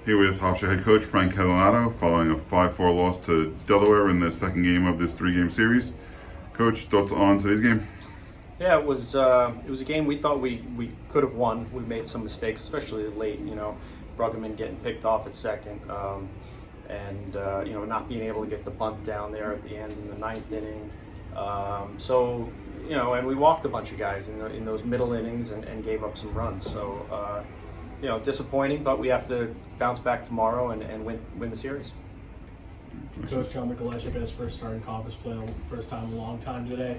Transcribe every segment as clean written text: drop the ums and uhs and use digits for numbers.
Here with Hofstra head coach Frank Catalanotto following a 5-4 loss to Delaware in the second game of this 3-game series. Coach, thoughts on today's game? Yeah, it was a game we thought we could have won. We made some mistakes, especially late. Bruggeman getting picked off at second, and not being able to get the bunt down there at the end in the 9th inning. And we walked a bunch of guys in those middle innings and gave up some runs. So, disappointing, but we have to bounce back tomorrow and win the series. Coach John Mikolajczyk got his first start in conference play, first time in a long time today.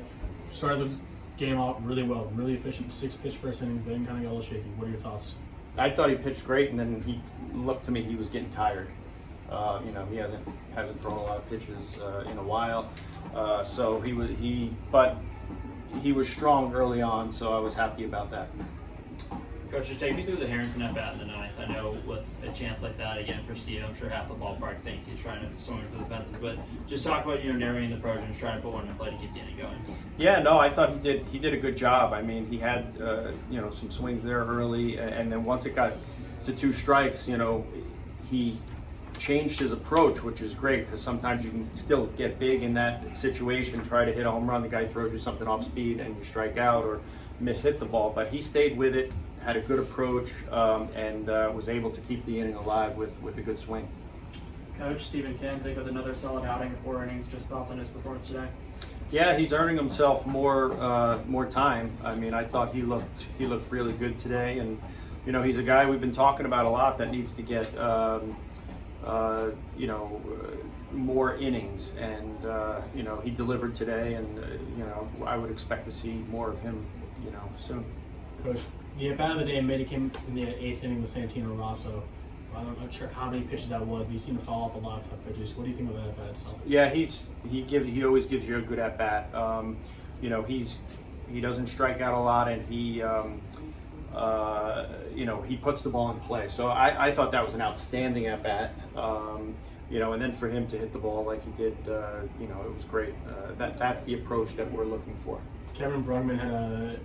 Started the game out really well, really efficient, 6-pitch first inning, then kind of got a little shaky. What are your thoughts? I thought he pitched great, and then he looked to me he was getting tired. He hasn't thrown a lot of pitches in a while, but he was strong early on, so I was happy about that. Coach, just take me through the Harrington at bat in the 9th. I know with a chance like that, again, for Steve, I'm sure half the ballpark thinks he's trying to swing for the fences, but just talk about, narrowing the approach and trying to put one in play to keep the inning going. Yeah, no, I thought he did a good job. I mean, he had, some swings there early, and then once it got to 2 strikes, he changed his approach, which is great because sometimes you can still get big in that situation, try to hit a home run, the guy throws you something off speed and you strike out or hit the ball, but he stayed with it, had a good approach, and was able to keep the inning alive with a good swing. Coach, Stephen Kanzik with another solid outing of 4 innings. Just thoughts on his performance today? Yeah, he's earning himself more time. I mean, I thought he looked really good today, and he's a guy we've been talking about a lot that needs to get more innings, and he delivered today, and I would expect to see more of him soon. Coach, the at-bat of the day maybe came in the 8th inning with Santino Rosso. I'm not sure how many pitches that was, but he seemed to fall off a lot of tough pitches. What do you think of that at-bat itself? Yeah, he always gives you a good at-bat. He doesn't strike out a lot, and he puts the ball in play. So I thought that was an outstanding at-bat. And then for him to hit the ball like he did, it was great. That's the approach that we're looking for. Kevin Bruggeman had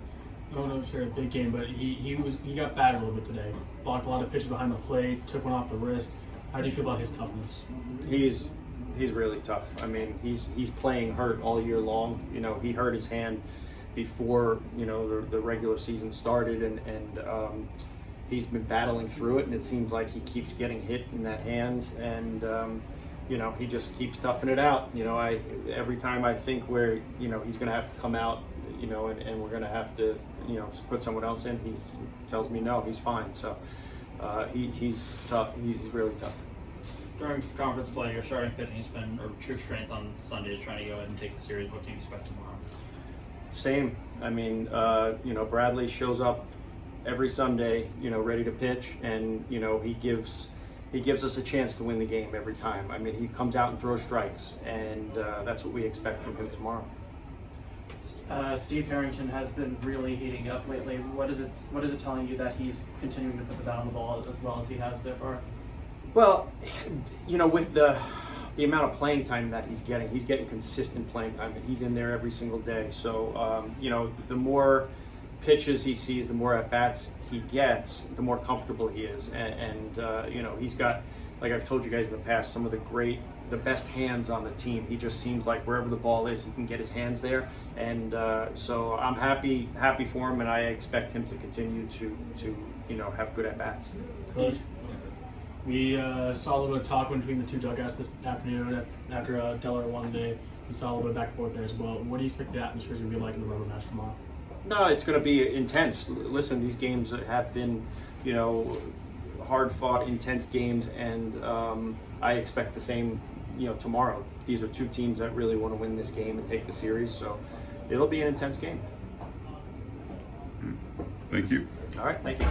I don't know if it's a big game, but he got battered a little bit today. Blocked a lot of pitches behind the plate, took one off the wrist. How do you feel about his toughness? He's really tough. I mean, he's playing hurt all year long. He hurt his hand before the regular season started, and he's been battling through it, and it seems like he keeps getting hit in that hand, and he just keeps toughing it out. Every time I think where he's going to have to come out, and we're going to have to put someone else in, he tells me no, he's fine. So he's tough. He's really tough. During conference play, your starting pitching has been a true strength on Sundays, trying to go ahead and take the series. What do you expect tomorrow? Same. I mean, Bradley shows up every Sunday, ready to pitch, and he gives us a chance to win the game every time. I mean, he comes out and throws strikes, and that's what we expect from him tomorrow. Steve Harrington has been really heating up lately. What is it telling you that he's continuing to put the bat on the ball as well as he has so far? Well, with the amount of playing time that he's getting consistent playing time, and he's in there every single day. So, the more pitches he sees, the more at-bats he gets, the more comfortable he is. And he's got, like I've told you guys in the past, some of the best hands on the team. He just seems like wherever the ball is, he can get his hands there. And so I'm happy for him, and I expect him to continue to have good at-bats. Coach, we saw a little bit of talk between the two dugouts this afternoon after Delaware won today. We saw a little bit back and forth there as well. What do you expect the atmosphere is going to be like in the rubber match tomorrow? No, it's going to be intense. Listen, these games have been, hard-fought, intense games, and I expect the same, tomorrow. These are 2 teams that really want to win this game and take the series, so it'll be an intense game. Thank you. All right, thank you.